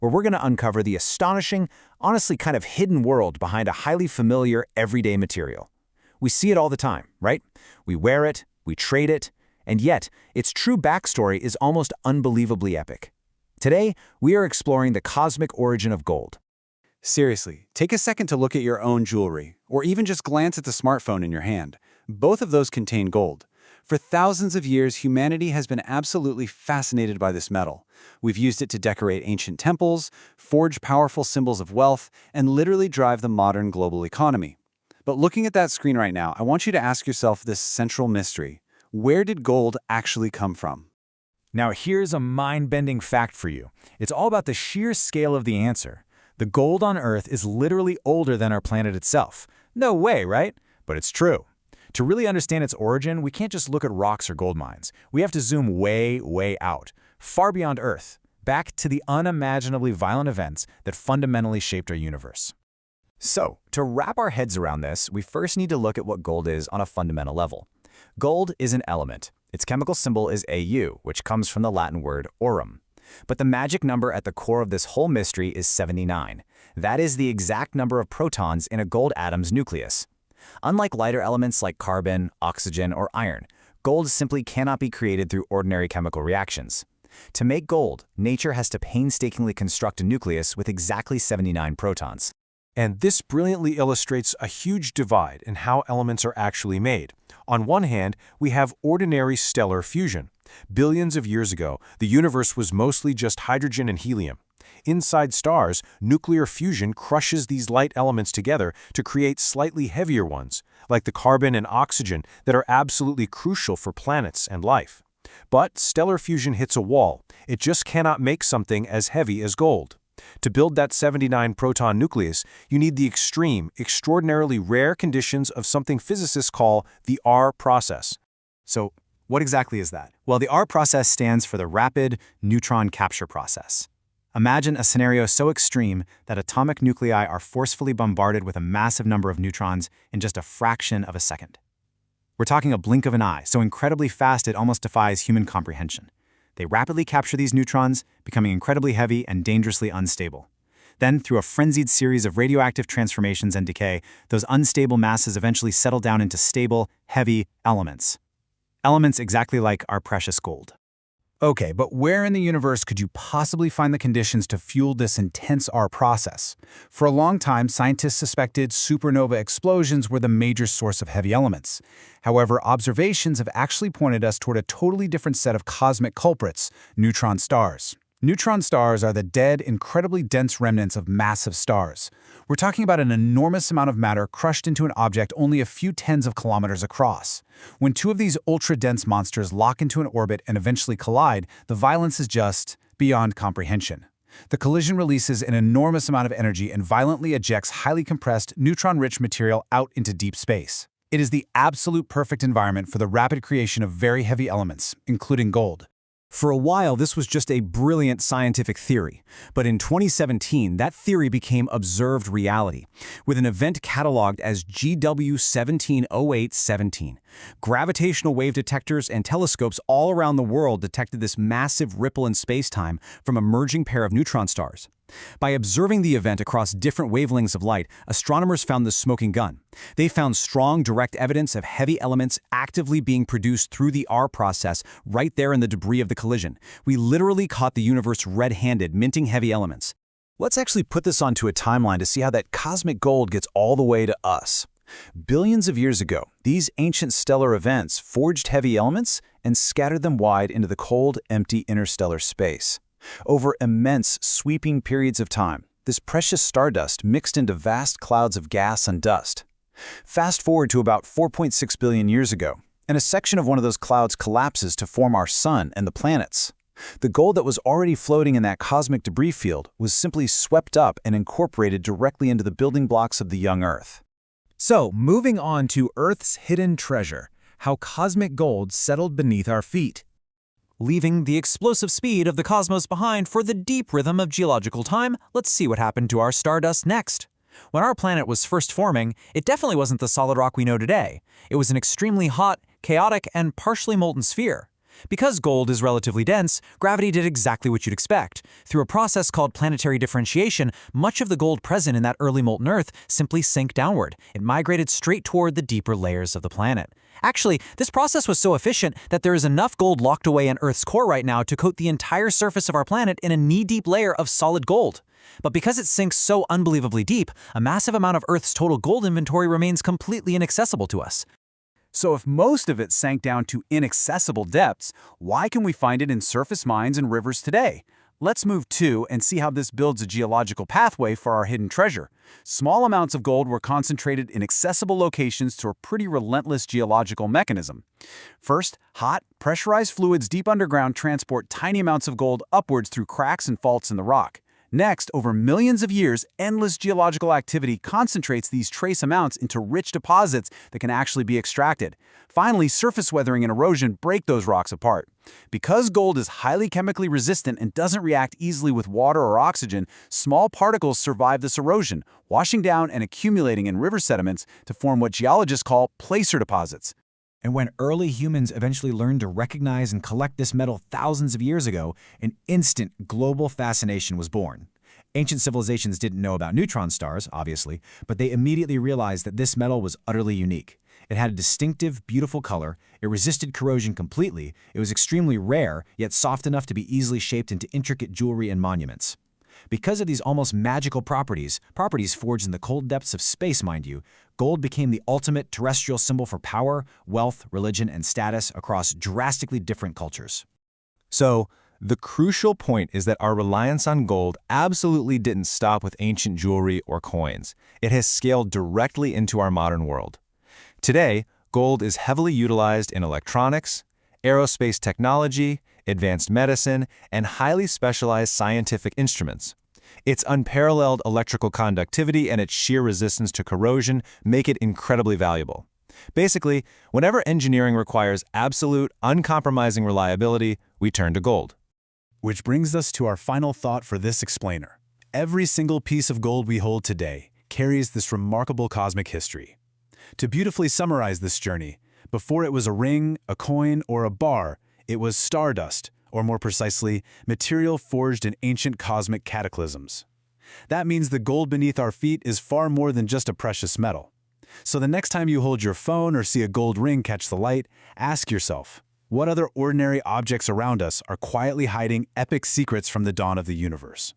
where we're going to uncover the astonishing, honestly kind of hidden world behind a highly familiar, everyday material. We see it all the time, right? We wear it, we trade it, and yet its true backstory is almost unbelievably epic. Today, we are exploring the cosmic origin of gold. Seriously, take a second to look at your own jewelry, or even just glance at the smartphone in your hand. Both of those contain gold. For thousands of years, humanity has been absolutely fascinated by this metal. We've used it to decorate ancient temples, forge powerful symbols of wealth, and literally drive the modern global economy. But looking at that screen right now, I want you to ask yourself this central mystery. Where did gold actually come from? Now here's a mind-bending fact for you. It's all about the sheer scale of the answer. The gold on Earth is literally older than our planet itself. No way, right? But it's true. To really understand its origin, we can't just look at rocks or gold mines. We have to zoom way, way out, far beyond Earth, back to the unimaginably violent events that fundamentally shaped our universe. So, to wrap our heads around this, we first need to look at what gold is on a fundamental level. Gold is an element. Its chemical symbol is Au, which comes from the Latin word aurum. But the magic number at the core of this whole mystery is 79. That is the exact number of protons in a gold atom's nucleus. Unlike lighter elements like carbon, oxygen, or iron, gold simply cannot be created through ordinary chemical reactions. To make gold, nature has to painstakingly construct a nucleus with exactly 79 protons. And this brilliantly illustrates a huge divide in how elements are actually made. On one hand, we have ordinary stellar fusion. Billions of years ago, the universe was mostly just hydrogen and helium. Inside stars, nuclear fusion crushes these light elements together to create slightly heavier ones, like the carbon and oxygen that are absolutely crucial for planets and life. But stellar fusion hits a wall. It just cannot make something as heavy as gold. To build that 79-proton nucleus, you need the extreme, extraordinarily rare conditions of something physicists call the R process. So, what exactly is that? Well, the R process stands for the rapid neutron-capture process. Imagine a scenario so extreme that atomic nuclei are forcefully bombarded with a massive number of neutrons in just a fraction of a second. We're talking a blink of an eye, so incredibly fast it almost defies human comprehension. They rapidly capture these neutrons, becoming incredibly heavy and dangerously unstable. Then, through a frenzied series of radioactive transformations and decay, those unstable masses eventually settle down into stable, heavy elements. Elements exactly like our precious gold. Okay, but where in the universe could you possibly find the conditions to fuel this intense R process? For a long time, scientists suspected supernova explosions were the major source of heavy elements. However, observations have actually pointed us toward a totally different set of cosmic culprits, neutron stars. Neutron stars are the dead, incredibly dense remnants of massive stars. We're talking about an enormous amount of matter crushed into an object only a few tens of kilometers across. When two of these ultra-dense monsters lock into an orbit and eventually collide, the violence is just beyond comprehension. The collision releases an enormous amount of energy and violently ejects highly compressed, neutron-rich material out into deep space. It is the absolute perfect environment for the rapid creation of very heavy elements, including gold. For a while, this was just a brilliant scientific theory, but in 2017, that theory became observed reality, with an event cataloged as GW170817. Gravitational wave detectors and telescopes all around the world detected this massive ripple in space-time from a merging pair of neutron stars. By observing the event across different wavelengths of light, astronomers found the smoking gun. They found strong, direct evidence of heavy elements actively being produced through the R process right there in the debris of the collision. We literally caught the universe red-handed, minting heavy elements. Let's actually put this onto a timeline to see how that cosmic gold gets all the way to us. Billions of years ago, these ancient stellar events forged heavy elements and scattered them wide into the cold, empty interstellar space. Over immense, sweeping periods of time, this precious stardust mixed into vast clouds of gas and dust. Fast forward to about 4.6 billion years ago, and a section of one of those clouds collapses to form our sun and the planets. The gold that was already floating in that cosmic debris field was simply swept up and incorporated directly into the building blocks of the young Earth. So, moving on to Earth's hidden treasure, how cosmic gold settled beneath our feet. Leaving the explosive speed of the cosmos behind for the deep rhythm of geological time, let's see what happened to our stardust next. When our planet was first forming, it definitely wasn't the solid rock we know today. It was an extremely hot, chaotic, and partially molten sphere. Because gold is relatively dense, gravity did exactly what you'd expect. Through a process called planetary differentiation, much of the gold present in that early molten Earth simply sank downward. It migrated straight toward the deeper layers of the planet. Actually, this process was so efficient that there is enough gold locked away in Earth's core right now to coat the entire surface of our planet in a knee-deep layer of solid gold. But because it sinks so unbelievably deep, a massive amount of Earth's total gold inventory remains completely inaccessible to us. So if most of it sank down to inaccessible depths, why can we find it in surface mines and rivers today? Let's move to and see how this builds a geological pathway for our hidden treasure. Small amounts of gold were concentrated in accessible locations through a pretty relentless geological mechanism. First, hot, pressurized fluids deep underground transport tiny amounts of gold upwards through cracks and faults in the rock. Next, over millions of years, endless geological activity concentrates these trace amounts into rich deposits that can actually be extracted. Finally, surface weathering and erosion break those rocks apart. Because gold is highly chemically resistant and doesn't react easily with water or oxygen, small particles survive this erosion, washing down and accumulating in river sediments to form what geologists call placer deposits. And when early humans eventually learned to recognize and collect this metal thousands of years ago, an instant global fascination was born. Ancient civilizations didn't know about neutron stars, obviously, but they immediately realized that this metal was utterly unique. It had a distinctive, beautiful color, it resisted corrosion completely, it was extremely rare, yet soft enough to be easily shaped into intricate jewelry and monuments. Because of these almost magical properties forged in the cold depths of space, mind you, gold became the ultimate terrestrial symbol for power, wealth, religion, and status across drastically different cultures. So, the crucial point is that our reliance on gold absolutely didn't stop with ancient jewelry or coins. It has scaled directly into our modern world. Today, gold is heavily utilized in electronics, aerospace technology, advanced medicine, and highly specialized scientific instruments. Its unparalleled electrical conductivity and its sheer resistance to corrosion make it incredibly valuable. Basically, whenever engineering requires absolute, uncompromising reliability, we turn to gold. Which brings us to our final thought for this explainer. Every single piece of gold we hold today carries this remarkable cosmic history. To beautifully summarize this journey, before it was a ring, a coin, or a bar, it was stardust, or more precisely, material forged in ancient cosmic cataclysms. That means the gold beneath our feet is far more than just a precious metal. So the next time you hold your phone or see a gold ring catch the light, ask yourself, what other ordinary objects around us are quietly hiding epic secrets from the dawn of the universe?